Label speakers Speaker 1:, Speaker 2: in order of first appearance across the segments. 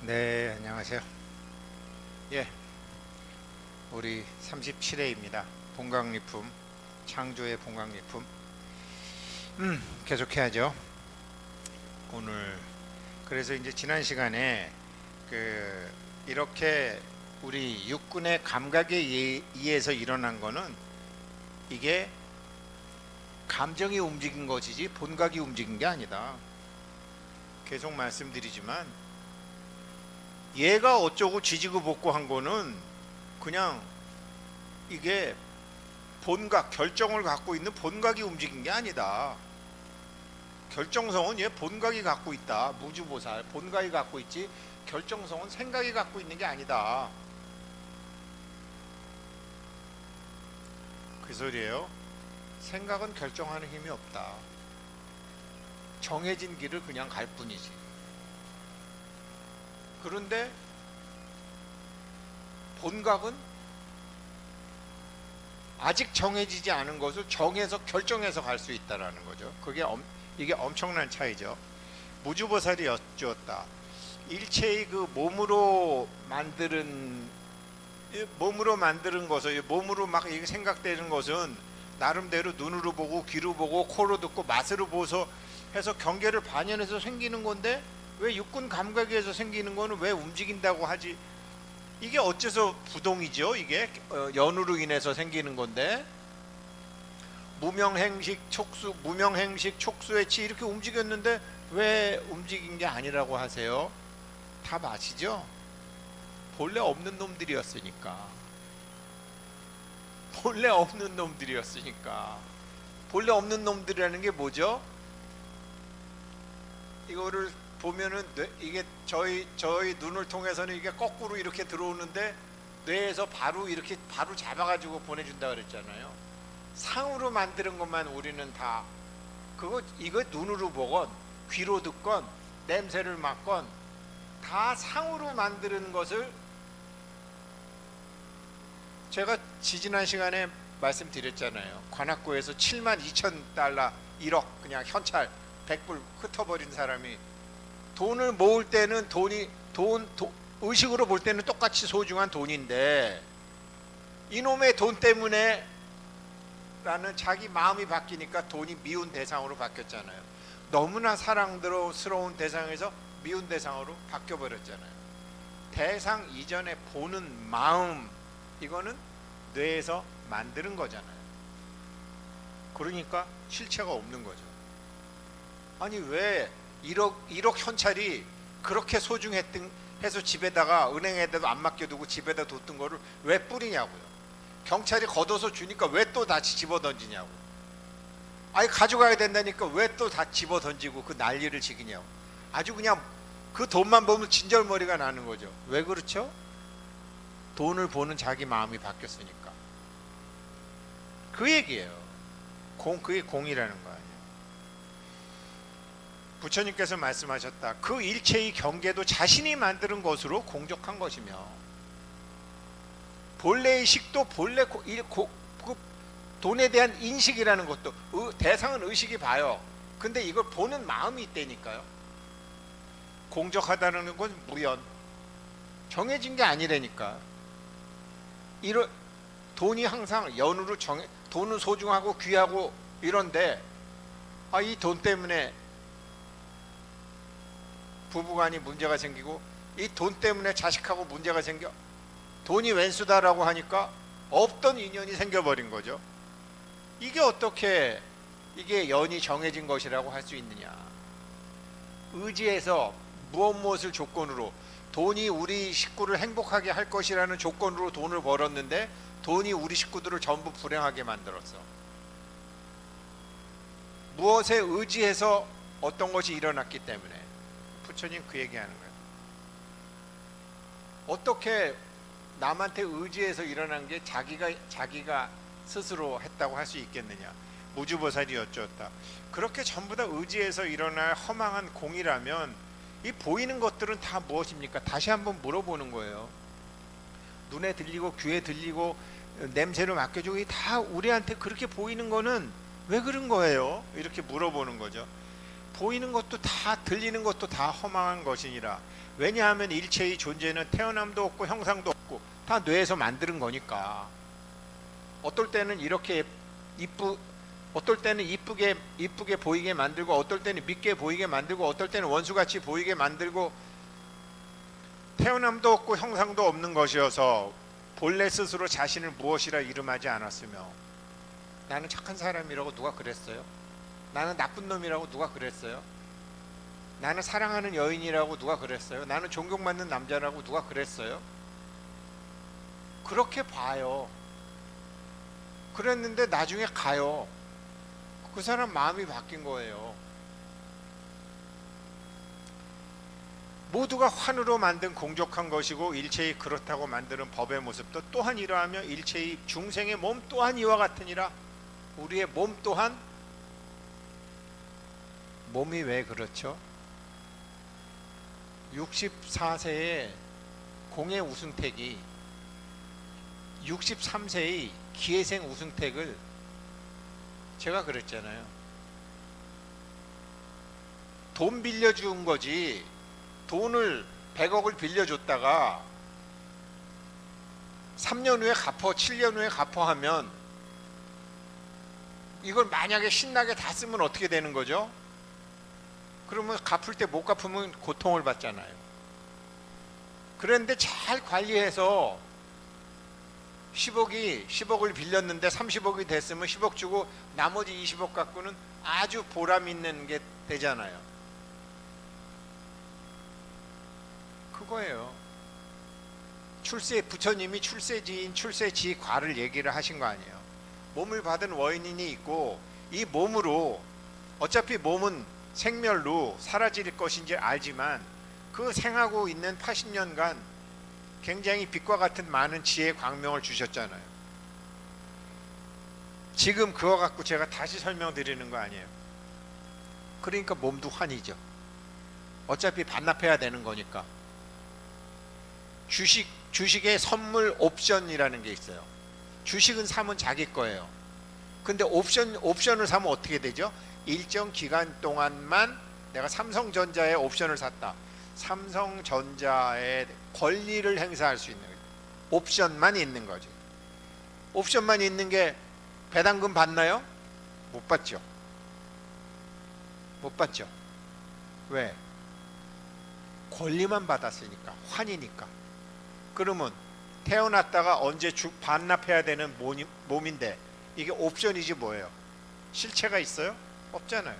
Speaker 1: 네, 안녕하세요. 예, 우리 37회입니다. 본강리품, 창조의 본강리품. 계속해야죠. 오늘 그래서 이제 지난 시간에 이렇게 우리 육군의 감각에 의해서 일어난 거는 이게 감정이 움직인 것이지 본각이 움직인 게 아니다. 계속 말씀드리지만 얘가 어쩌고 지지고 볶고 한 거는 그냥 이게 본각, 결정을 갖고 있는 본각이 움직인 게 아니다. 결정성은 얘 본각이 갖고 있다. 무주보살 본각이 갖고 있지 결정성은 생각이 갖고 있는 게 아니다. 그 소리예요. 생각은 결정하는 힘이 없다. 정해진 길을 그냥 갈 뿐이지. 그런데 본각은 아직 정해지지 않은 것을 정해서 결정해서 갈 수 있다라는 거죠. 이게 엄청난 차이죠. 무주보살이 여쭈었다. 일체의 그 몸으로 만드는 것을, 몸으로 막 이게 생각되는 것은 나름대로 눈으로 보고 귀로 보고 코로 듣고 맛으로 보서 해서 경계를 반영해서 생기는 건데, 왜 육군 감각에서 생기는 거는 왜 움직인다고 하지? 이게 어째서 부동이죠? 이게 연으로 인해서 생기는 건데, 무명행식 촉수의 치 이렇게 움직였는데 왜 움직인 게 아니라고 하세요? 다 아시죠? 본래 없는 놈들이었으니까. 본래 없는 놈들이라는 게 뭐죠? 이거를 보면은 이게 저희 눈을 통해서는 이게 거꾸로 이렇게 들어오는데 뇌에서 바로 잡아가지고 보내준다 그랬잖아요. 상으로 만드는 것만 우리는 다 이거 눈으로 보건 귀로 듣건 냄새를 맡건 다 상으로 만드는 것을 제가 지지난 시간에 말씀드렸잖아요. 관악구에서 72,000달러 1억 그냥 현찰 100불 흩어버린 사람이 돈을 모을 때는 의식으로 볼 때는 똑같이 소중한 돈인데, 이놈의 돈 때문에 라는 자기 마음이 바뀌니까 돈이 미운 대상으로 바뀌었잖아요. 너무나 사랑스러운 대상에서 미운 대상으로 바뀌어버렸잖아요. 대상 이전에 보는 마음, 이거는 뇌에서 만드는 거잖아요. 그러니까 실체가 없는 거죠. 아니 왜 1억 현찰이 그렇게 소중했던 해서 집에다가 은행에다도 안 맡겨두고 집에다 뒀던 거를 왜 뿌리냐고요. 경찰이 걷어서 주니까 왜 또 다시 집어 던지냐고. 아니 가져가야 된다니까 왜 또 다 집어 던지고 그 난리를 지기냐고. 아주 그냥 그 돈만 보면 진절머리가 나는 거죠. 왜 그렇죠? 돈을 보는 자기 마음이 바뀌었으니까. 그 얘기예요. 그게 공이라는 거 아니에요. 부처님께서 말씀하셨다. 그 일체의 경계도 자신이 만드는 것으로 공적한 것이며, 본래의 식도 돈에 대한 인식이라는 것도 대상은 의식이 봐요. 근데 이걸 보는 마음이 있다니까요. 공적하다는 건 무연, 정해진 게 아니라니까. 돈이 항상 연으로 돈은 소중하고 귀하고 이런데, 이 돈 때문에 부부간이 문제가 생기고 이 돈 때문에 자식하고 문제가 생겨 돈이 왼수다라고 하니까 없던 인연이 생겨버린 거죠. 이게 어떻게 이게 연이 정해진 것이라고 할 수 있느냐. 의지해서 무엇을 조건으로, 돈이 우리 식구를 행복하게 할 것이라는 조건으로 돈을 벌었는데 돈이 우리 식구들을 전부 불행하게 만들었어. 무엇에 의지해서 어떤 것이 일어났기 때문에. 부처님 그 얘기하는 거예요. 어떻게 남한테 의지해서 일어난 게 자기가 스스로 했다고 할 수 있겠느냐. 무주보살이 여쭈었다. 그렇게 전부 다 의지해서 일어날 허망한 공이라면 이 보이는 것들은 다 무엇입니까? 다시 한번 물어보는 거예요. 눈에 들리고 귀에 들리고 냄새를 맡겨주고 다 우리한테 그렇게 보이는 거는 왜 그런 거예요? 이렇게 물어보는 거죠. 보이는 것도 다 들리는 것도 다 허망한 것이니라. 왜냐하면 일체의 존재는 태어남도 없고 형상도 없고 다 뇌에서 만드는 거니까. 어떨 때는 이렇게 어떨 때는 이쁘게 보이게 만들고, 어떨 때는 밉게 보이게 만들고, 어떨 때는 원수같이 보이게 만들고, 태어남도 없고 형상도 없는 것이어서 본래 스스로 자신을 무엇이라 이름하지 않았으며, 나는 착한 사람이라고 누가 그랬어요? 나는 나쁜 놈이라고 누가 그랬어요? 나는 사랑하는 여인이라고 누가 그랬어요? 나는 존경받는 남자라고 누가 그랬어요? 그렇게 봐요. 그랬는데 나중에 가요. 그 사람 마음이 바뀐 거예요. 모두가 환으로 만든 공적한 것이고 일체의 그렇다고 만드는 법의 모습도 또한 이러하며 일체의 중생의 몸 또한 이와 같으니라. 우리의 몸 또한, 몸이 왜 그렇죠? 64세의 공의 우승택이 63세의 기회생 우승택을, 제가 그랬잖아요. 돈 빌려준 거지. 돈을 100억을 빌려줬다가 3년 후에 갚어, 7년 후에 갚어 하면 이걸 만약에 신나게 다 쓰면 어떻게 되는 거죠? 그러면 갚을 때 못 갚으면 고통을 받잖아요. 그런데 잘 관리해서 10억을 빌렸는데 30억이 됐으면 10억 주고 나머지 20억 갖고는 아주 보람 있는 게 되잖아요. 그거예요. 부처님이 출세지인 출세지과를 얘기를 하신 거 아니에요. 몸을 받은 원인이 있고, 이 몸으로 어차피 몸은 생멸로 사라질 것인지 알지만 그 생하고 있는 80년간 굉장히 빛과 같은 많은 지혜의 광명을 주셨잖아요. 지금 그거 갖고 제가 다시 설명드리는 거 아니에요. 그러니까 몸도 환이죠. 어차피 반납해야 되는 거니까. 주식의 선물 옵션이라는 게 있어요. 주식은 사면 자기 거예요. 근데 옵션을 사면 어떻게 되죠? 일정 기간 동안만 내가 삼성전자의 옵션을 샀다. 삼성전자의 권리를 행사할 수 있는 거예요. 옵션만 있는 거죠. 옵션만 있는 게 배당금 받나요? 못 받죠. 못 받죠. 왜? 권리만 받았으니까, 환이니까. 그러면 태어났다가 언제 반납해야 되는 몸인데 이게 옵션이지 뭐예요? 실체가 있어요? 없잖아요.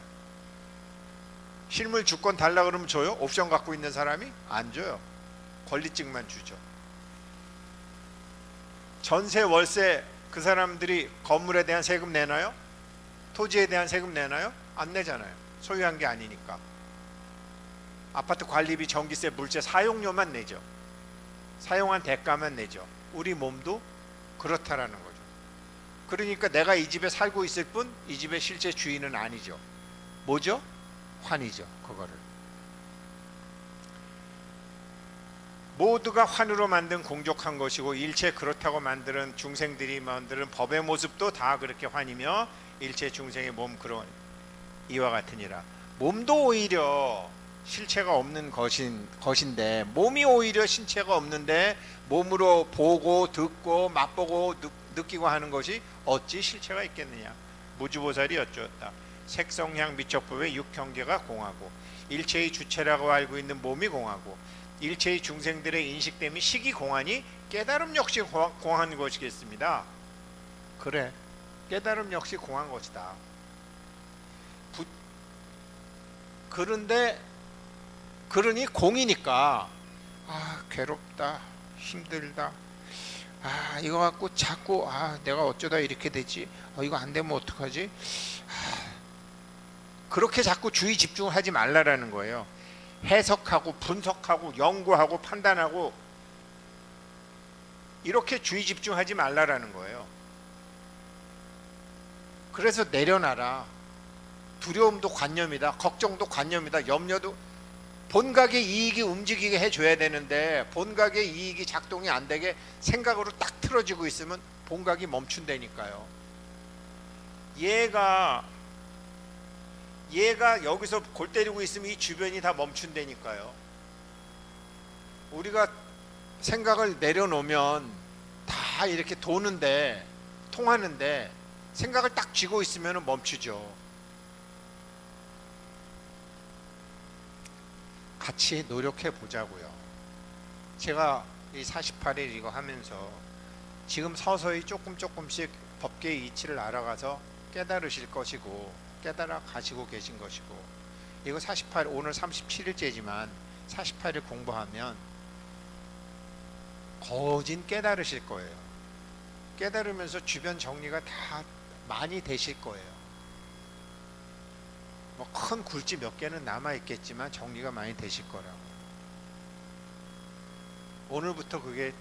Speaker 1: 실물 주권 달라 그러면 줘요? 옵션 갖고 있는 사람이? 안 줘요. 권리증만 주죠. 전세, 월세, 그 사람들이 건물에 대한 세금 내나요? 토지에 대한 세금 내나요? 안 내잖아요. 소유한 게 아니니까. 아파트 관리비, 전기세, 물세, 사용료만 내죠. 사용한 대가만 내죠. 우리 몸도 그렇다라는 거죠. 그러니까 내가 이 집에 살고 있을 뿐 이 집의 실제 주인은 아니죠. 뭐죠? 환이죠. 그거를 모두가 환으로 만든 공적한 것이고 일체 그렇다고 만드는 중생들이 만드는 법의 모습도 다 그렇게 환이며 일체 중생의 몸 그런 이와 같으니라. 몸도 오히려 실체가 없는 것인데, 몸이 오히려 신체가 없는데 몸으로 보고 듣고 맛보고 느끼고 하는 것이 어찌 실체가 있겠느냐. 무주보살이 여쭈었다. 색성향 미적법의 육형계가 공하고 일체의 주체라고 알고 있는 몸이 공하고 일체의 중생들의 인식됨이 식이 공하니 깨달음 역시 공한 것이겠습니다. 그래, 깨달음 역시 공한 것이다. 그러니 공이니까 괴롭다, 힘들다, 이거 갖고 자꾸 내가 어쩌다 이렇게 되지, 이거 안 되면 어떡하지, 그렇게 자꾸 주의 집중을 하지 말라라는 거예요. 해석하고 분석하고 연구하고 판단하고 이렇게 주의 집중하지 말라라는 거예요. 그래서 내려놔라. 두려움도 관념이다. 걱정도 관념이다. 염려도. 본각의 이익이 움직이게 해줘야 되는데 본각의 이익이 작동이 안 되게 생각으로 딱 틀어지고 있으면 본각이 멈춘다니까요. 얘가 얘가 여기서 골 때리고 있으면 이 주변이 다 멈춘다니까요. 우리가 생각을 내려놓으면 다 이렇게 도는데, 통하는데 생각을 딱 쥐고 있으면 멈추죠. 같이 노력해 보자고요. 제가 이 48일 이거 하면서 지금 서서히 조금씩 법계의 이치를 알아가서 깨달으실 것이고, 깨달아 가시고 계신 것이고, 이거 48, 오늘 37일째지만 48일 공부하면 거진 깨달으실 거예요. 깨달으면서 주변 정리가 다 많이 되실 거예요. 뭐 큰 굴지 몇 개는 남아 있겠지만 정리가 많이 되실 거라고. 오늘부터 그게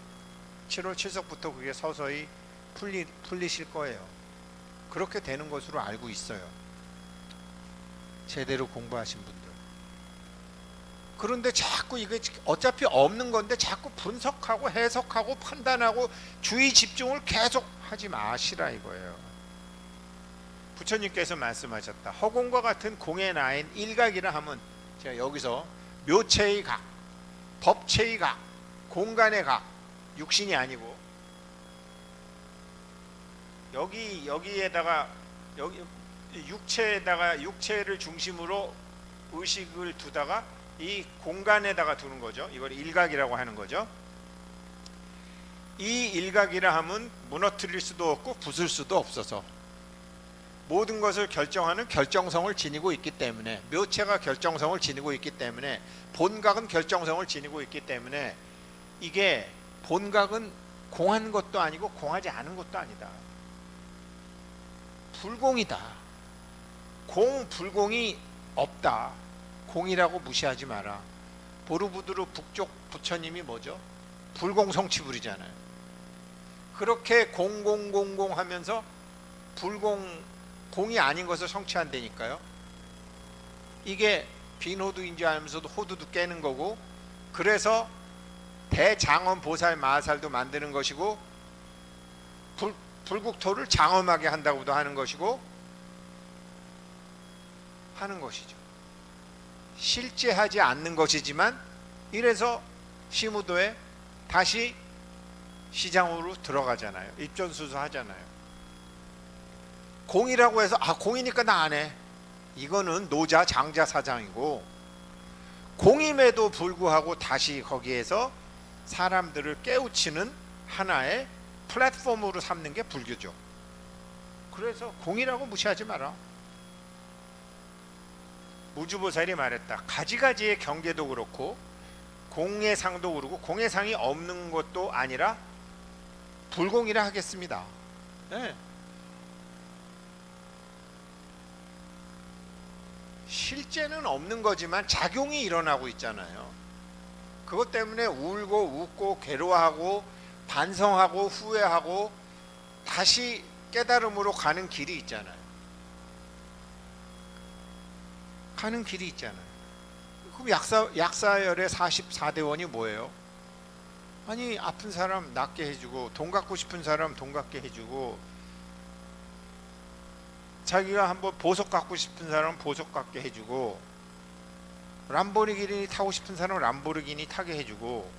Speaker 1: 7월 7석부터 그게 서서히 풀리실 거예요. 그렇게 되는 것으로 알고 있어요. 제대로 공부하신 분들. 그런데 자꾸 이게 어차피 없는 건데 자꾸 분석하고 해석하고 판단하고 주의 집중을 계속 하지 마시라 이거예요. 부처님께서 말씀하셨다. 허공과 같은 공의 나인 일각이라 하면, 제가 여기서 묘체의 각, 법체의 각, 공간의 각, 육신이 아니고 여기에다가 여기 육체에다가 육체를 중심으로 의식을 두다가 이 공간에다가 두는 거죠. 이걸 일각이라고 하는 거죠. 이 일각이라 하면 무너뜨릴 수도 없고 부술 수도 없어서 모든 것을 결정하는 결정성을 지니고 있기 때문에, 묘체가 결정성을 지니고 있기 때문에, 본각은 결정성을 지니고 있기 때문에, 이게 본각은 공한 것도 아니고 공하지 않은 것도 아니다. 불공이다. 공 불공이 없다. 공이라고 무시하지 마라. 보르부드르 북쪽 부처님이 뭐죠? 불공성취불이잖아요. 그렇게 공공공공 하면서 공이 아닌 것을 성취한다니까요. 이게 빈호두인지 알면서도 호두도 깨는 거고, 그래서 대장엄 보살 마살도 만드는 것이고, 불국토를 장엄하게 한다고도 하는 것이고 하는 것이죠. 실제 하지 않는 것이지만, 이래서 시무도에 다시 시장으로 들어가잖아요. 입전수수 하잖아요. 공이라고 해서 공이니까 나 안 해, 이거는 노자 장자 사장이고, 공임에도 불구하고 다시 거기에서 사람들을 깨우치는 하나의 플랫폼으로 삼는 게 불교죠. 그래서 공이라고 무시하지 마라. 무주보살이 말했다. 가지가지의 경계도 그렇고 공의 상도 그렇고, 공의 상이 없는 것도 아니라 불공이라 하겠습니다. 네. 실제는 없는 거지만 작용이 일어나고 있잖아요. 그것 때문에 울고 웃고 괴로워하고 반성하고 후회하고 다시 깨달음으로 가는 길이 있잖아요. 가는 길이 있잖아요. 그럼 약사열의 44대원이 뭐예요? 아니, 아픈 사람 낫게 해주고, 돈 갖고 싶은 사람 돈 갖게 해주고, 자기가 한번 보석 갖고 싶은 사람 보석 갖게 해주고, 람보르기니 타고 싶은 사람 람보르기니 타게 해주고,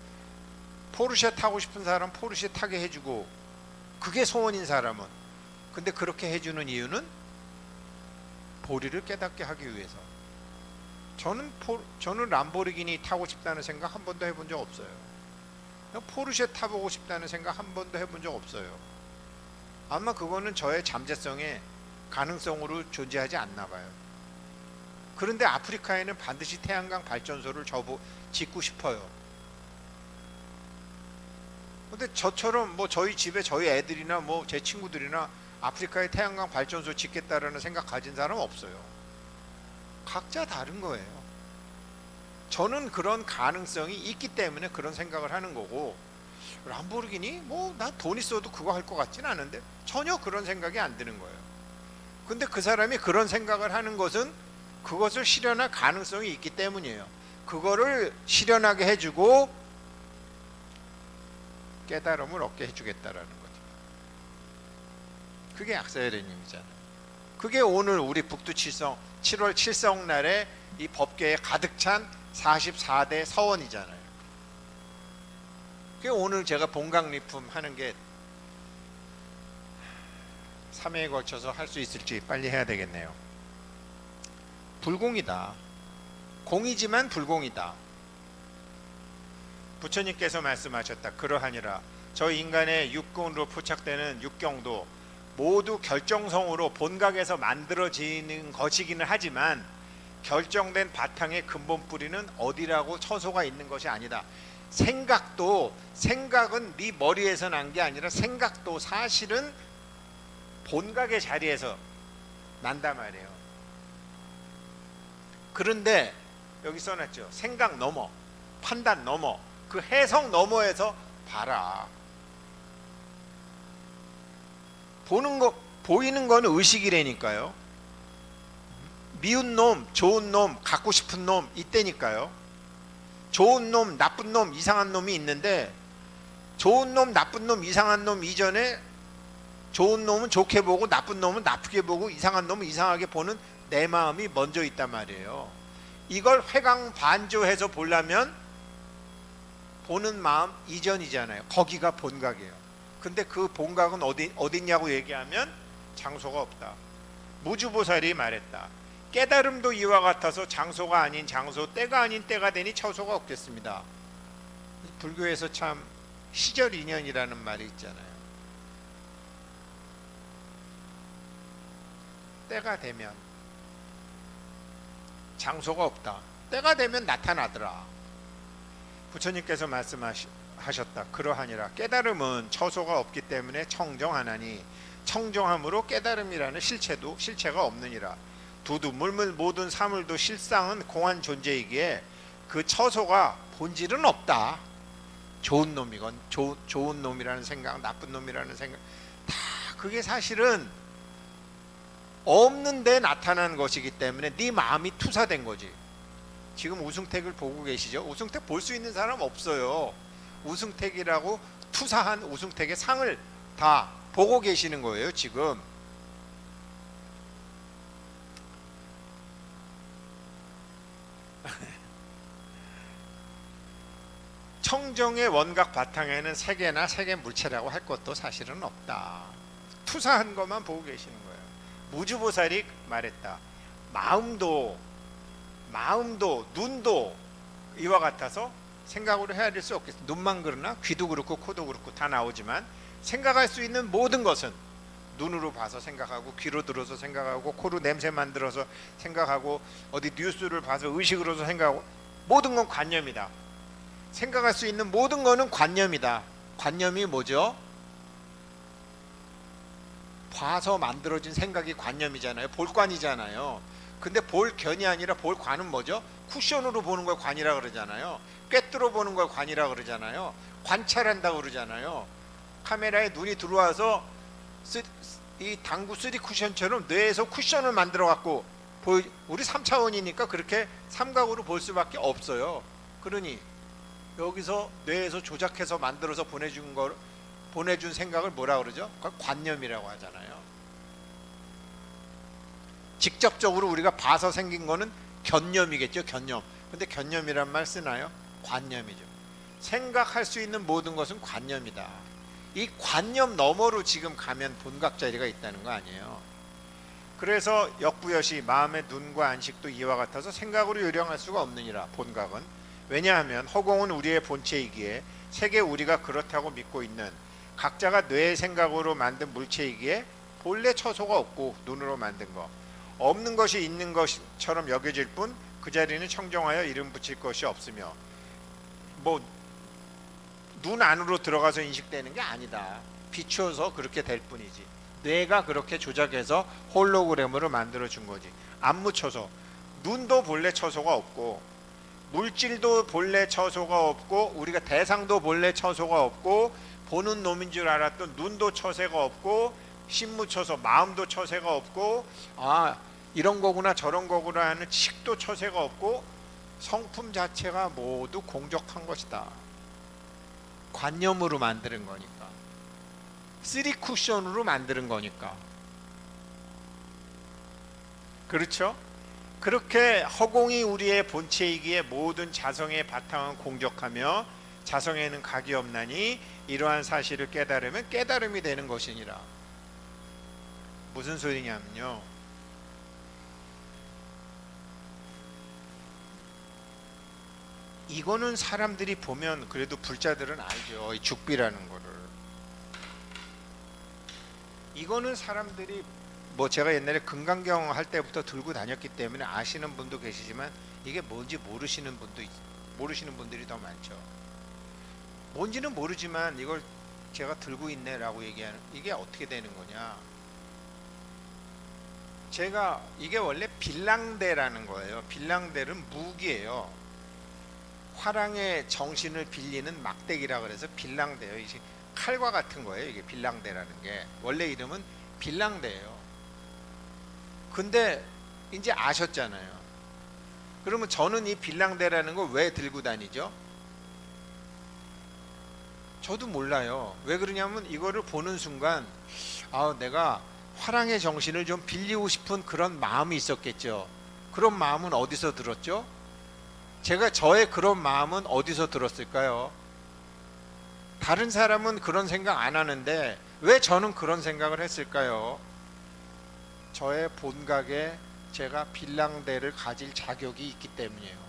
Speaker 1: 포르쉐 타고 싶은 사람 포르쉐 타게 해주고, 그게 소원인 사람은. 근데 그렇게 해주는 이유는 보리를 깨닫게 하기 위해서. 저는 람보르기니 타고 싶다는 생각 한 번도 해본 적 없어요. 포르쉐 타보고 싶다는 생각 한 번도 해본 적 없어요. 아마 그거는 저의 잠재성의 가능성으로 존재하지 않나 봐요. 그런데 아프리카에는 반드시 태양광 발전소를 짓고 싶어요. 근데 저처럼 뭐 저희 집에 저희 애들이나 뭐 제 친구들이나 아프리카에 태양광 발전소 짓겠다라는 생각 가진 사람 없어요. 각자 다른 거예요. 저는 그런 가능성이 있기 때문에 그런 생각을 하는 거고, 람보르기니 뭐 나 돈 있어도 그거 할 것 같진 않은데, 전혀 그런 생각이 안 드는 거예요. 근데 그 사람이 그런 생각을 하는 것은 그것을 실현할 가능성이 있기 때문이에요. 그거를 실현하게 해주고 깨달음을 얻게 해주겠다라는 거죠. 그게 약사열애님이잖아요. 그게 오늘 우리 북두칠성 7월 칠성날에 이 법궤에 가득 찬 44대 서원이잖아요. 그게 오늘 제가 본강리품 하는 게 3회에 걸쳐서 할 수 있을지 빨리 해야 되겠네요. 불공이다. 공이지만 불공이다. 부처님께서 말씀하셨다. 그러하니라. 저 인간의 육근으로 포착되는 육경도 모두 결정성으로 본각에서 만들어지는 것이기는 하지만 결정된 바탕의 근본 뿌리는 어디라고 처소가 있는 것이 아니다. 생각은 네 머리에서 난 게 아니라 생각도 사실은 본각의 자리에서 난단 말이에요. 그런데 여기 써놨죠. 생각 넘어, 판단 넘어, 그 해석 너머에서 봐라. 보이는 건 의식이라니까요. 미운 놈, 좋은 놈, 갖고 싶은 놈 이때니까요. 좋은 놈, 나쁜 놈, 이상한 놈이 있는데 좋은 놈, 나쁜 놈, 이상한 놈 이전에 좋은 놈은 좋게 보고 나쁜 놈은 나쁘게 보고 이상한 놈은 이상하게 보는 내 마음이 먼저 있단 말이에요. 이걸 회광반조해서 보려면 보는 마음 이전이잖아요. 거기가 본각이에요. 근데 그 본각은 어딨냐고 얘기하면 장소가 없다. 무주보살이 말했다. 깨달음도 이와 같아서 장소가 아닌 장소, 때가 아닌 때가 되니 처소가 없겠습니다. 불교에서 참 시절 인연이라는 말이 있잖아요. 때가 되면 장소가 없다. 때가 되면 나타나더라. 부처님께서 말씀하셨다. 그러하니라. 깨달음은 처소가 없기 때문에 청정하나니 청정함으로 깨달음이라는 실체가 없느니라. 두두 물물 모든 사물도 실상은 공한 존재이기에 그 처소가 본질은 없다. 좋은 놈이건 좋은 놈이라는 생각, 나쁜 놈이라는 생각 다 그게 사실은 없는데 나타난 것이기 때문에 네 마음이 투사된 거지. 지금 우승택을 보고 계시죠? 우승택 볼 수 있는 사람 없어요. 우승택이라고 투사한 우승택의 상을 다 보고 계시는 거예요 지금. 청정의 원각 바탕에는 세계나 세계 물체라고 할 것도 사실은 없다. 투사한 것만 보고 계시는 거예요. 무주보살이 말했다. 마음도 눈도 이와 같아서 생각으로 헤아릴 수 없겠어. 눈만 그러나 귀도 그렇고 코도 그렇고 다 나오지만 생각할 수 있는 모든 것은 눈으로 봐서 생각하고 귀로 들어서 생각하고 코로 냄새 만들어서 생각하고 어디 뉴스를 봐서 의식으로서 생각하고 모든 건 관념이다. 생각할 수 있는 모든 거는 관념이다. 관념이 뭐죠? 봐서 만들어진 생각이 관념이잖아요. 볼관이잖아요. 근데 볼견이 아니라 볼관은 뭐죠? 쿠션으로 보는 걸 관이라 그러잖아요. 꿰뚫어 보는 걸 관이라 그러잖아요. 관찰한다고 그러잖아요. 카메라에 눈이 들어와서 이 당구 3D 쿠션처럼 뇌에서 쿠션을 만들어 갖고 우리 3차원이니까 그렇게 삼각으로 볼 수밖에 없어요. 그러니 여기서 뇌에서 조작해서 만들어서 보내준 생각을 뭐라 그러죠? 그걸 관념이라고 하잖아요. 직접적으로 우리가 봐서 생긴 거는 견념이겠죠. 견념. 근데 견념이란 말 쓰나요? 관념이죠. 생각할 수 있는 모든 것은 관념이다. 이 관념 너머로 지금 가면 본각 자리가 있다는 거 아니에요. 그래서 역부여시 마음의 눈과 안식도 이와 같아서 생각으로 요령할 수가 없느니라. 본각은 왜냐하면 허공은 우리의 본체이기에 세계 우리가 그렇다고 믿고 있는 각자가 뇌의 생각으로 만든 물체이기에 본래 처소가 없고 눈으로 만든 거 없는 것이 있는 것처럼 여겨질 뿐 그 자리는 청정하여 이름 붙일 것이 없으며 뭐 눈 안으로 들어가서 인식되는 게 아니다. 비추어서 그렇게 될 뿐이지. 뇌가 그렇게 조작해서 홀로그램으로 만들어 준 거지. 안 묻혀서 눈도 본래 처소가 없고 물질도 본래 처소가 없고 우리가 대상도 본래 처소가 없고 보는 놈인 줄 알았던 눈도 처세가 없고 신무처소 마음도 처세가 없고 이런 거구나 저런 거구나 하는 식도 처세가 없고 성품 자체가 모두 공적한 것이다. 관념으로 만드는 거니까 3D 쿠션으로 만드는 거니까 그렇죠? 그렇게 허공이 우리의 본체이기에 모든 자성의 바탕은 공적하며 자성에는 각이 없나니 이러한 사실을 깨달으면 깨달음이 되는 것이니라. 무슨 소리냐면요, 이거는 사람들이 보면 그래도 불자들은 알죠. 이 죽비라는 거를. 이거는 사람들이 뭐 제가 옛날에 금강경 할 때부터 들고 다녔기 때문에 아시는 분도 계시지만 이게 뭔지 모르시는 분들이 더 많죠. 뭔지는 모르지만 이걸 제가 들고 있네라고 얘기하는, 이게 어떻게 되는 거냐? 제가 이게 원래 빌랑대라는 거예요. 빌랑대는 무기예요. 화랑의 정신을 빌리는 막대기라 그래서 빌랑대예요. 이게 칼과 같은 거예요. 이게 빌랑대라는 게 원래 이름은 빌랑대예요. 근데 이제 아셨잖아요. 그러면 저는 이 빌랑대라는 걸 왜 들고 다니죠? 저도 몰라요. 왜 그러냐면 이거를 보는 순간 내가 화랑의 정신을 좀 빌리고 싶은 그런 마음이 있었겠죠. 그런 마음은 어디서 들었죠? 저의 그런 마음은 어디서 들었을까요? 다른 사람은 그런 생각 안 하는데 왜 저는 그런 생각을 했을까요? 저의 본각에 제가 빌랑대를 가질 자격이 있기 때문이에요.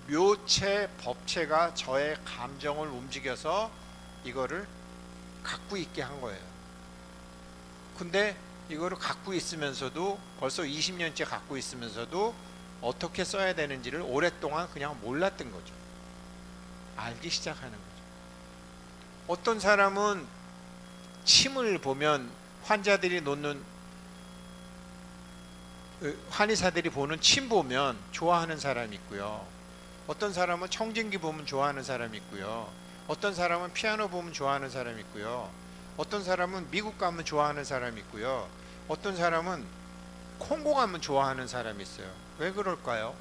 Speaker 1: 묘체, 법체가 저의 감정을 움직여서 이거를 갖고 있게 한 거예요. 근데 이거를 갖고 있으면서도 벌써 20년째 갖고 있으면서도 어떻게 써야 되는지를 오랫동안 그냥 몰랐던 거죠. 알기 시작하는 거죠. 어떤 사람은 침을 보면 환자들이 놓는, 한의사들이 보는 침 보면 좋아하는 사람이 있고요. 어떤 사람은 청진기 보면 좋아하는 사람이 있고요. 어떤 사람은 피아노 보면 좋아하는 사람이 있고요. 어떤 사람은 미국 가면 좋아하는 사람이 있고요. 어떤 사람은 콩고 가면 좋아하는 사람이 있어요. 왜 그럴까요?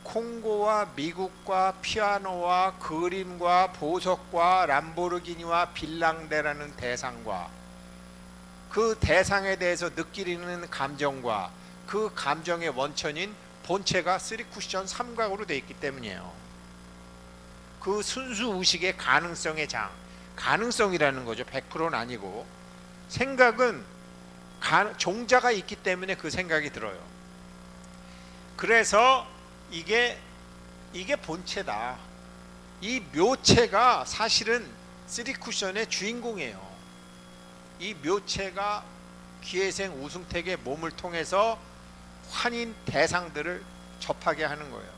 Speaker 1: 콩고와 미국과 피아노와 그림과 보석과 람보르기니와 빌랑대라는 대상과 그 대상에 대해서 느끼는 감정과 그 감정의 원천인 본체가 3쿠션 3각으로 되어 있기 때문이에요. 그 순수 의식의 가능성의 장, 가능성이라는 거죠. 100%는 아니고. 생각은 종자가 있기 때문에 그 생각이 들어요. 그래서 이게 본체다. 이 묘체가 사실은 3쿠션의 주인공이에요. 이 묘체가 기회생 우승택의 몸을 통해서 환인 대상들을 접하게 하는 거예요.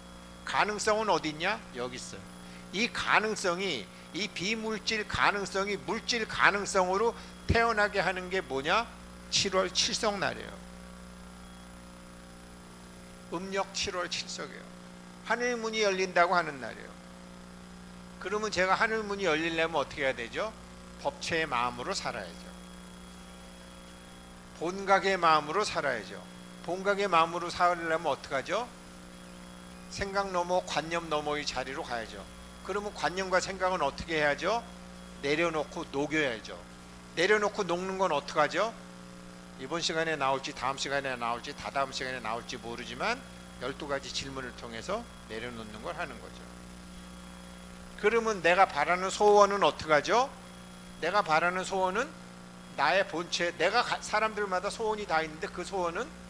Speaker 1: 가능성은 어디 있냐? 여기 있어요. 이 가능성이, 이 비물질 가능성이 물질 가능성으로 태어나게 하는 게 뭐냐? 7월 7석날이에요. 음력 7월 7석이에요. 하늘문이 열린다고 하는 날이에요. 그러면 제가 하늘문이 열리려면 어떻게 해야 되죠? 법체의 마음으로 살아야죠. 본각의 마음으로 살아야죠. 본각의 마음으로 살려면 어떡하죠? 생각 넘어 관념 넘어의 자리로 가야죠. 그러면 관념과 생각은 어떻게 해야죠? 내려놓고 녹여야죠. 내려놓고 녹는 건 어떡하죠? 이번 시간에 나올지 다음 시간에 나올지 다다음 시간에 나올지 모르지만 12가지 질문을 통해서 내려놓는 걸 하는 거죠. 그러면 내가 바라는 소원은 어떡하죠? 내가 바라는 소원은 나의 본체, 사람들마다 소원이 다 있는데 그 소원은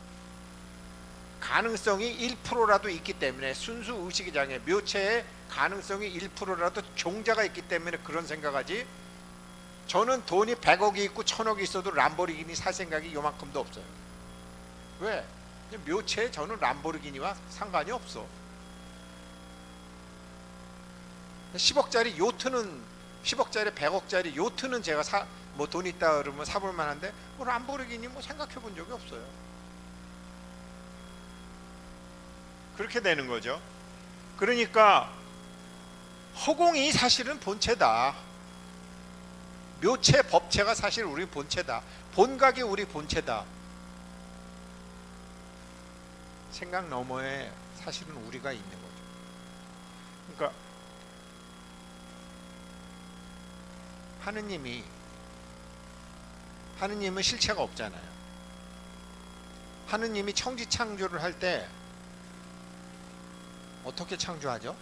Speaker 1: 가능성이 1%라도 있기 때문에, 순수 의식의 장애, 묘체의 가능성이 1%라도 종자가 있기 때문에 그런 생각하지, 저는 돈이 100억이 있고 1000억이 있어도 람보르기니 살 생각이 요만큼도 없어요. 왜? 묘체에 저는 람보르기니와 상관이 없어. 10억짜리 요트는, 10억짜리 100억짜리 요트는 제가 뭐 돈 있다 그러면 사볼 만한데 뭐 람보르기니 뭐 생각해 본 적이 없어요. 그렇게 되는 거죠. 그러니까 허공이 사실은 본체다. 묘체 법체가 사실 우리 본체다. 본각이 우리 본체다. 생각 너머에 사실은 우리가 있는 거죠. 그러니까 하느님이 하느님은 실체가 없잖아요. 하느님이 천지 창조를 할 때 어떻게 창조하죠?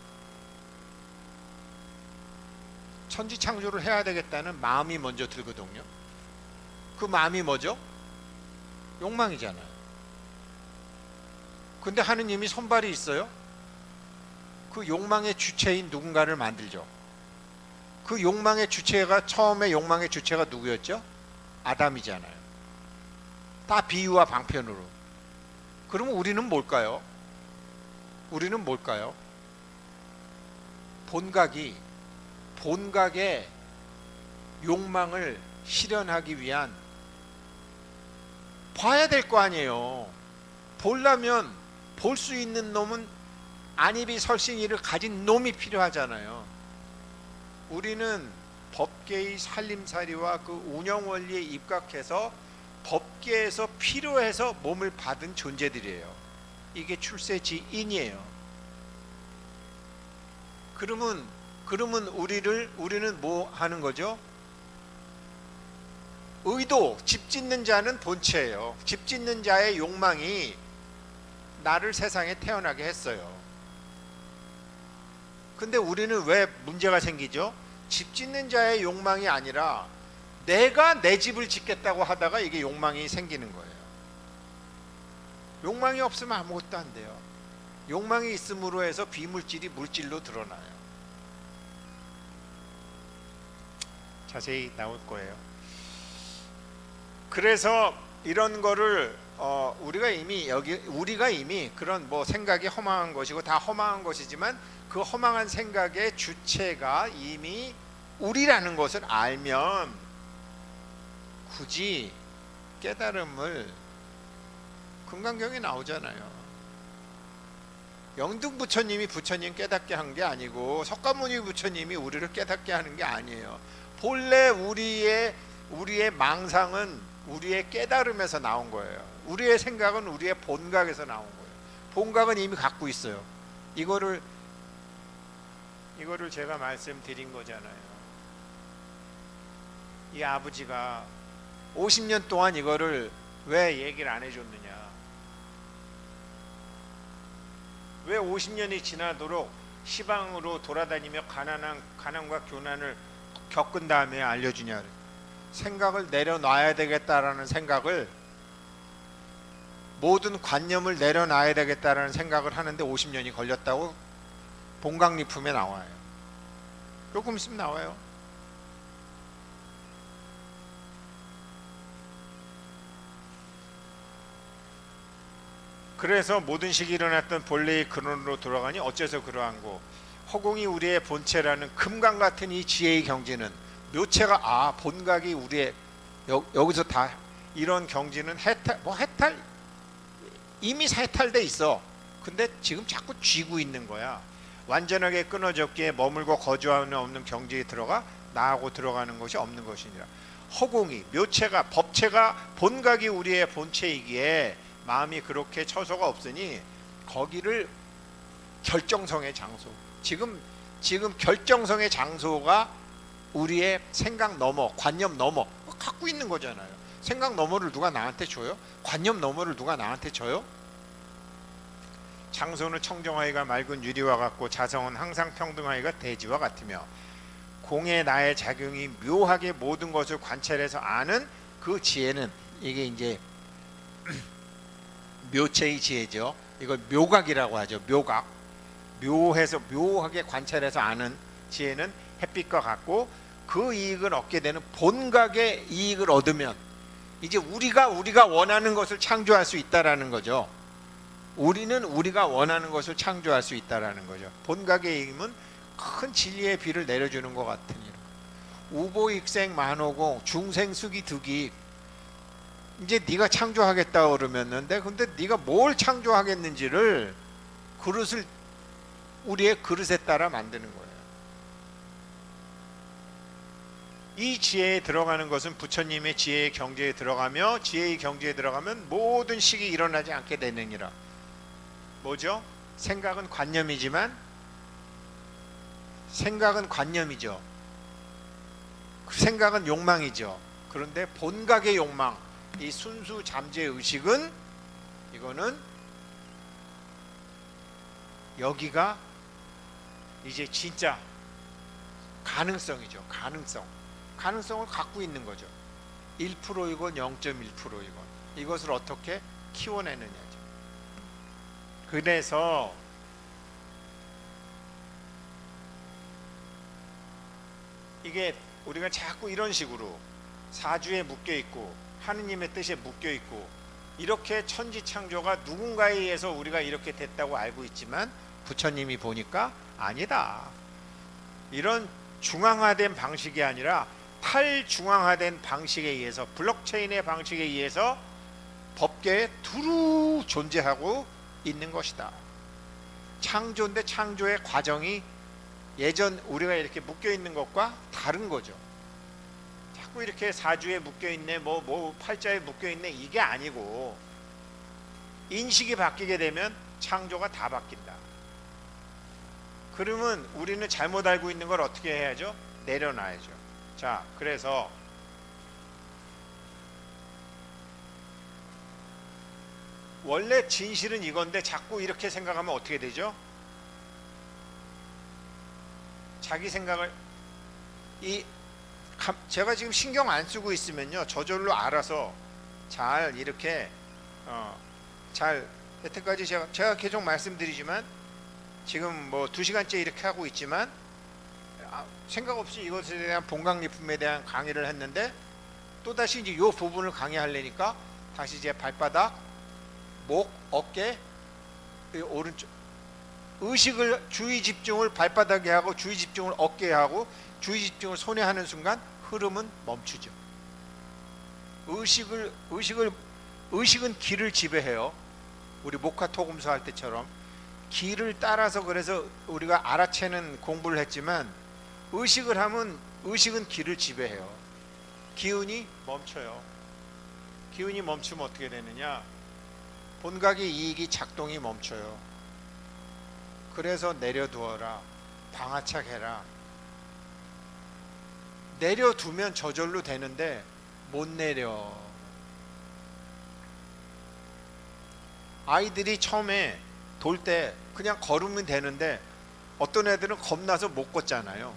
Speaker 1: 천지 창조를 해야 되겠다는 마음이 먼저 들거든요. 그 마음이 뭐죠? 욕망이잖아요. 근데 하느님이 손발이 있어요? 그 욕망의 주체인 누군가를 만들죠. 그 욕망의 주체가, 처음에 욕망의 주체가 누구였죠? 아담이잖아요. 다 비유와 방편으로. 그러면 우리는 뭘까요? 우리는 뭘까요? 본각의 욕망을 실현하기 위한, 봐야 될 거 아니에요. 보려면 볼 수 있는 놈은 안입이 설신이를 가진 놈이 필요하잖아요. 우리는 법계의 살림살이와 그 운영 원리에 입각해서 법계에서 필요해서 몸을 받은 존재들이에요. 이게 출세지인이에요. 그러면 우리는 뭐 하는 거죠? 의도, 집 짓는 자는 본체예요. 집 짓는 자의 욕망이 나를 세상에 태어나게 했어요. 근데 우리는 왜 문제가 생기죠? 집 짓는 자의 욕망이 아니라 내가 내 집을 짓겠다고 하다가 이게 욕망이 생기는 거예요. 욕망이 없으면 아무것도 안 돼요. 욕망이 있음으로 해서 비물질이 물질로 드러나요. 자세히 나올 거예요. 그래서 이런 거를 우리가 이미 그런 뭐 생각이 허망한 것이고 다 허망한 것이지만 그 허망한 생각의 주체가 이미 우리라는 것을 알면 굳이 깨달음을, 금강경에 나오잖아요. 영등 부처님이 부처님 깨닫게 한 게 아니고 석가모니 부처님이 우리를 깨닫게 하는 게 아니에요. 본래 우리의 망상은 우리의 깨달음에서 나온 거예요. 우리의 생각은 우리의 본각에서 나온 거예요. 본각은 이미 갖고 있어요. 이거를 제가 말씀드린 거잖아요. 이 아버지가 50년 동안 이거를 왜 얘기를 안 해줬느냐? 왜 50년이 지나도록 시방으로 돌아다니며 가난과 교난을 겪은 다음에 알려주냐? 생각을 내려놔야 되겠다라는 생각을, 모든 관념을 내려놔야 되겠다라는 생각을 하는데 50년이 걸렸다고 본강리품에 나와요. 조금 있으면 나와요. 그래서 모든 시기 일어났던 본래의 근원으로 돌아가니 어째서 그러한고, 허공이 우리의 본체라는 금강 같은 이 지혜의 경지는, 묘체가 본각이 우리의 여기서 다 이런 경지는 이미 해탈돼 있어. 근데 지금 자꾸 쥐고 있는 거야. 완전하게 끊어졌기에 머물고 거주하는 없는 경지에 들어가 나하고 들어가는 것이 없는 것이니라. 허공이, 묘체가, 법체가 본각이 우리의 본체이기에 마음이 그렇게 처소가 없으니 거기를 결정성의 장소, 지금 결정성의 장소가 우리의 생각 너머, 관념 너머 갖고 있는 거잖아요. 생각 너머를 누가 나한테 줘요? 관념 너머를 누가 나한테 줘요? 장소는 청정하기가 맑은 유리와 같고 자성은 항상 평등하기가 대지와 같으며, 공의 나의 작용이 묘하게 모든 것을 관찰해서 아는 그 지혜는, 이게 이제 묘체의 지혜죠. 이걸 묘각이라고 하죠. 묘각. 묘해서 묘하게 관찰해서 아는 지혜는 햇빛과 같고, 그 이익을 얻게 되는 본각의 이익을 얻으면 이제 우리가 원하는 것을 창조할 수 있다라는 거죠. 우리는 우리가 원하는 것을 창조할 수 있다라는 거죠. 본각의 이익은 큰 진리의 비를 내려주는 것 같으니, 우보익생 만호공 중생수기 득이, 이제 네가 창조하겠다 그러면는데, 근데 네가 뭘 창조하겠는지를 그릇을 우리의 그릇에 따라 만드는 거예요. 이 지혜에 들어가는 것은 부처님의 지혜의 경지에 들어가며, 지혜의 경지에 들어가면 모든 식이 일어나지 않게 되느니라. 뭐죠? 생각은 관념이지만, 생각은 관념이죠. 생각은 욕망이죠. 그런데 본각의 욕망, 이 순수 잠재 의식은 이거는 여기가 이제 진짜 가능성이죠. 가능성을 갖고 있는 거죠. 1%이건 0.1%이건 이것을 어떻게 키워내느냐죠. 그래서 이게 우리가 자꾸 이런 식으로 사주에 묶여 있고 하느님의 뜻에 묶여 있고 이렇게 천지창조가 누군가에 의해서 우리가 이렇게 됐다고 알고 있지만 부처님이 보니까 아니다. 이런 중앙화된 방식이 아니라 탈중앙화된 방식에 의해서 블록체인의 방식에 의해서 법계에 두루 존재하고 있는 것이다. 창조인데 창조의 과정이 예전 우리가 이렇게 묶여 있는 것과 다른 거죠. 자꾸 이렇게 사주에 묶여 있네, 뭐 팔자에 묶여 있네 이게 아니고 인식이 바뀌게 되면 창조가 다 바뀐다. 그러면 우리는 잘못 알고 있는 걸 어떻게 해야죠? 내려놔야죠. 자, 그래서 원래 진실은 이건데 자꾸 이렇게 생각하면 어떻게 되죠? 자기 생각을 제가 지금 신경 안 쓰고 있으면요 저절로 알아서 잘 이렇게 잘 여태까지 제가 계속 말씀드리지만 지금 뭐 2시간째 이렇게 하고 있지만 생각 없이 이것에 대한 본강리품에 대한 강의를 했는데 또다시 이제 이 부분을 강의하려니까 다시 이제 발바닥, 목, 어깨, 오른쪽 의식을 주의 집중을 발바닥에 하고 주의 집중을 어깨에 하고 주의 집중을 손에 하는 순간 흐름은 멈추죠. 의식은 기를 지배해요. 우리 목화토금수 할 때처럼 기를 따라서 그래서 우리가 알아채는 공부를 했지만 의식을 하면 의식은 기를 지배해요. 기운이 멈춰요. 기운이 멈추면 어떻게 되느냐? 본각의 이익이 작동이 멈춰요. 그래서 내려두어라. 방아착해라. 내려두면 저절로 되는데 못 내려. 아이들이 처음에 돌 때 그냥 걸으면 되는데 어떤 애들은 겁나서 못 걷잖아요.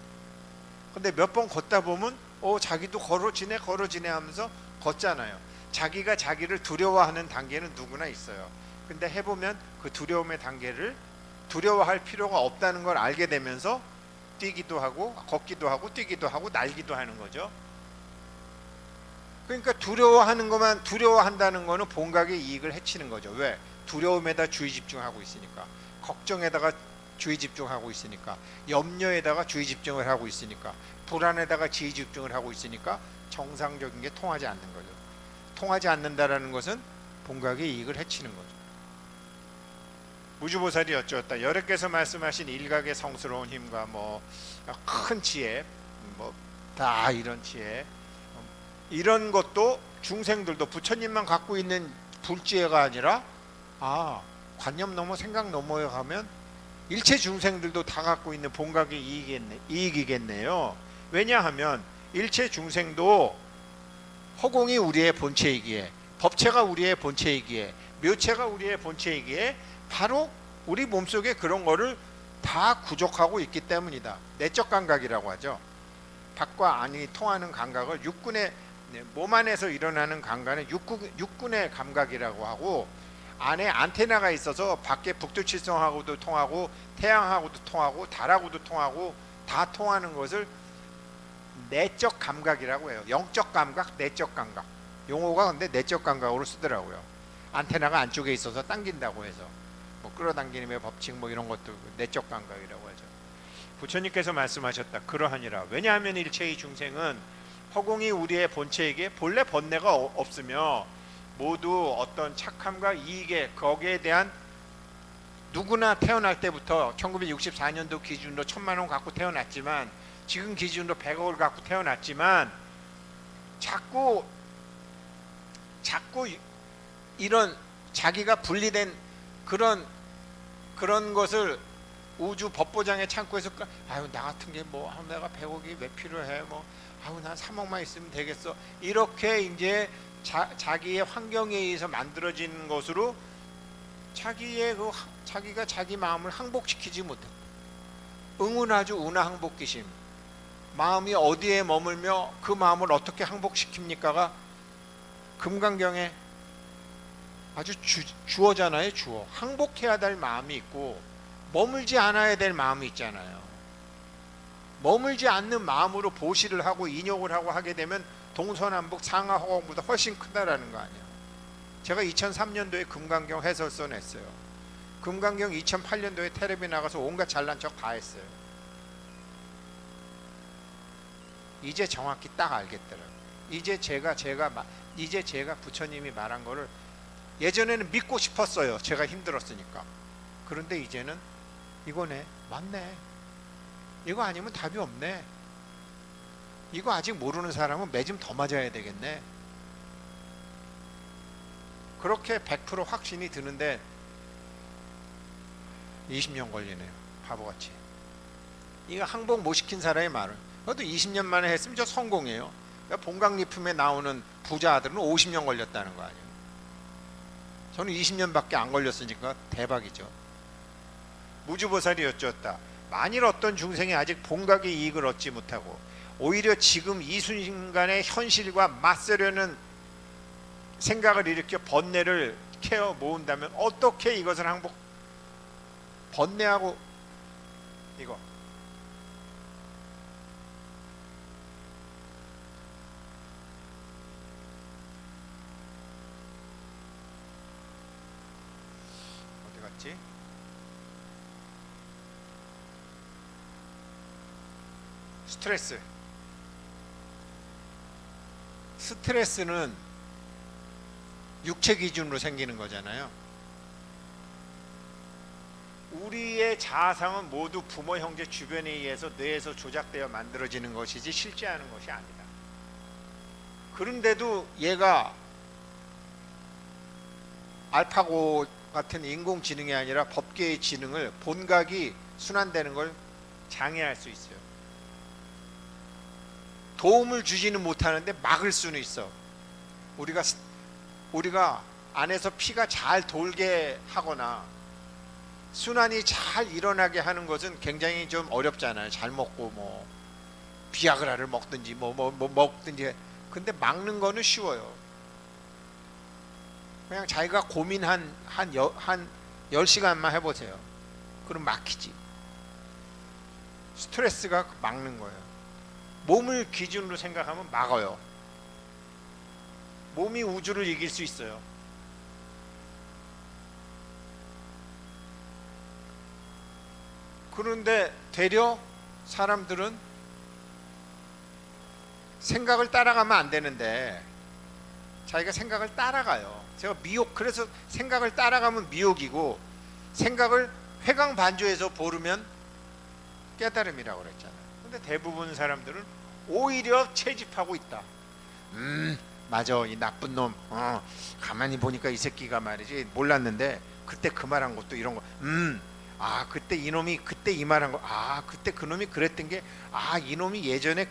Speaker 1: 근데 몇 번 걷다 보면 자기도 걸어지네 하면서 걷잖아요. 자기가 자기를 두려워하는 단계는 누구나 있어요. 근데 해보면 그 두려움의 단계를 두려워할 필요가 없다는 걸 알게 되면서 뛰기도 하고 걷기도 하고 뛰기도 하고 날기도 하는 거죠. 그러니까 두려워한다는 거는 본각의 이익을 해치는 거죠. 왜? 두려움에다 주의 집중하고 있으니까, 걱정에다가 주의 집중하고 있으니까, 염려에다가 주의 집중을 하고 있으니까, 불안에다가 주의 집중을 하고 있으니까 정상적인 게 통하지 않는 거죠. 통하지 않는다라는 것은 본각의 이익을 해치는 거죠. 무주보살이 여쭈었다. 여러께서 말씀하신 일각의 성스러운 힘과 큰 지혜, 다 이런 지혜, 이런 것도 중생들도 부처님만 갖고 있는 불지혜가 아니라 관념 넘어 생각 넘어에 가면 일체 중생들도 다 갖고 있는 본각의 이익이겠네요. 왜냐하면 일체 중생도 허공이 우리의 본체이기에, 법체가 우리의 본체이기에, 묘체가 우리의 본체이기에 바로 우리 몸속에 그런 거를 다 구족하고 있기 때문이다. 내적 감각이라고 하죠. 밖과 안이 통하는 감각을 육군의 몸 안에서 일어나는 감각은 육군의 감각이라고 하고, 안에 안테나가 있어서 밖에 북두칠성하고도 통하고 태양하고도 통하고 달하고도 통하고 다 통하는 것을 내적 감각이라고 해요. 영적 감각, 내적 감각. 용어가 근데 내적 감각으로 쓰더라고요. 안테나가 안쪽에 있어서 당긴다고 해서 끌어당기는 법칙 이런 것도 내적 감각이라고 하죠. 부처님께서 말씀하셨다. 그러하니라. 왜냐하면 일체의 중생은 허공이 우리의 본체에게 본래 번뇌가 없으며 모두 어떤 착함과 이익에 거기에 대한 누구나 태어날 때부터 1964년도 기준으로 1,000만 원 갖고 태어났지만 지금 기준으로 100억을 갖고 태어났지만 자꾸 이런 자기가 분리된 그런 것을 우주 법보장의 창고에서 아유 나 같은 게 뭐 내가 100억이 왜 필요해 뭐 아유 난 3억만 있으면 되겠어 이렇게 이제 자기의 환경에 의해서 만들어진 것으로 자기가 자기 마음을 항복시키지 못해. 응운하주 운하항복기심. 마음이 어디에 머물며 그 마음을 어떻게 항복시킵니까가 금강경에 아주 주어잖아요. 주어. 항복해야 될 마음이 있고 머물지 않아야 될 마음이 있잖아요. 머물지 않는 마음으로 보시를 하고 인욕을 하고 하게 되면 동서남북 상하허공보다 훨씬 크다라는 거 아니에요. 제가 2003년도에 금강경 해설서 냈어요. 금강경 2008년도에 텔레비 나가서 온갖 잘난 척 다 했어요. 이제 정확히 딱 알겠더라고요. 이제 제가 부처님이 말한 거를 예전에는 믿고 싶었어요. 제가 힘들었으니까. 그런데 이제는 이거네. 맞네. 이거 아니면 답이 없네. 이거 아직 모르는 사람은 매좀 더 맞아야 되겠네. 그렇게 100% 확신이 드는데 20년 걸리네요. 바보같이. 이거 항복 못 시킨 사람의 말을 그래도 20년 만에 했으면 저 성공이에요. 본강리품에 나오는 부자 아들은 50년 걸렸다는 거 아니에요. 저는 20년밖에 안 걸렸으니까 대박이죠. 무주보살이 여쭈었다. 만일 어떤 중생이 아직 본각의 이익을 얻지 못하고 오히려 지금 이 순간의 현실과 맞서려는 생각을 일으켜 번뇌를 캐어 모은다면 어떻게 이것을 번뇌하고 이거 어디 갔지? 스트레스는 육체 기준으로 생기는 거잖아요. 우리의 자아상은 모두 부모, 형제, 주변에 의해서 뇌에서 조작되어 만들어지는 것이지 실제하는 것이 아니다. 그런데도 얘가 알파고 같은 인공지능이 아니라 법계의 지능을 본각이 순환되는 걸 장애할 수 있어요. 도움을 주지는 못하는데 막을 수는 있어. 우리가 안에서 피가 잘 돌게 하거나 순환이 잘 일어나게 하는 것은 굉장히 좀 어렵잖아요. 잘 먹고 뭐 비아그라를 먹든지 뭐 먹든지. 근데 막는 거는 쉬워요. 그냥 자기가 고민 한 10시간만 해보세요. 그럼 막히지. 스트레스가 막는 거예요. 몸을 기준으로 생각하면 막아요. 몸이 우주를 이길 수 있어요. 그런데 되려 사람들은 생각을 따라가면 안 되는데 자기가 생각을 따라가요. 제가 그래서 생각을 따라가면 미혹이고 생각을 회광반조해서 보르면 깨달음이라고 그랬잖아요. 근데 대부분 사람들은 오히려 채집하고 있다. 맞아, 이 나쁜 놈. 가만히 보니까 이 새끼가 말이지 몰랐는데 그때 그 말한 것도 이런 거. 그때 이놈이 그때 이 말한 거. 그때 그놈이 그랬던 게 이놈이 예전에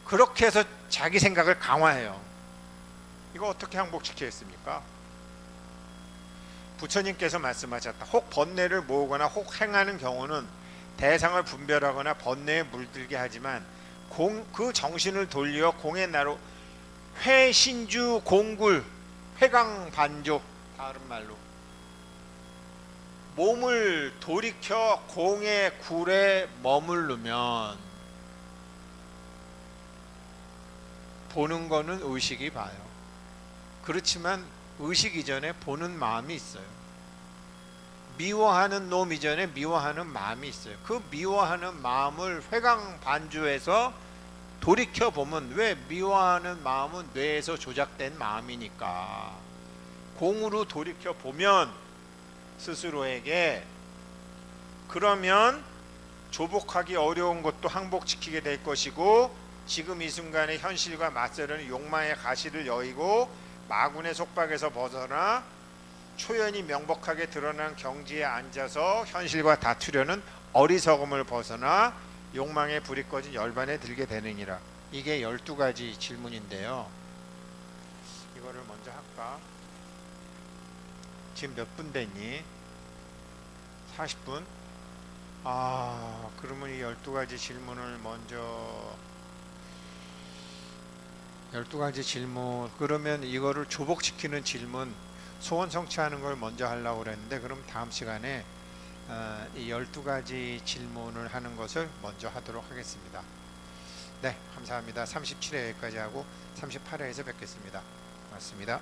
Speaker 1: 그렇게 해서 자기 생각을 강화해요. 이거 어떻게 항복시키겠습니까? 부처님께서 말씀하셨다. 혹 번뇌를 모으거나 혹 행하는 경우는 대상을 분별하거나 번뇌에 물들게 하지만 그 정신을 돌려 공의 나로 회신주 공굴 회광반조, 다른 말로 몸을 돌이켜 공의 굴에 머무르면 보는 거는 의식이 봐요. 그렇지만 의식 이전에 보는 마음이 있어요. 미워하는 놈 이전에 미워하는 마음이 있어요. 그 미워하는 마음을 회광반조해서 돌이켜보면, 왜 미워하는 마음은 뇌에서 조작된 마음이니까 공으로 돌이켜보면 스스로에게, 그러면 조복하기 어려운 것도 항복시키게 될 것이고, 지금 이 순간의 현실과 맞서려는 욕망의 가시를 여의고 마군의 속박에서 벗어나 초연이 명백하게 드러난 경지에 앉아서 현실과 다투려는 어리석음을 벗어나 욕망의 불이 꺼진 열반에 들게 되느니라. 이게 12가지 질문인데요. 이거를 먼저 할까? 지금 몇 분 됐니? 40분? 그러면 이 12가지 질문을 먼저 12가지 질문, 그러면 이거를 조복시키는 질문, 소원 성취하는 걸 먼저 하려고 그랬는데, 그럼 다음 시간에 이 12가지 질문을 하는 것을 먼저 하도록 하겠습니다. 네, 감사합니다. 37회 여기까지 하고 38회에서 뵙겠습니다. 고맙습니다.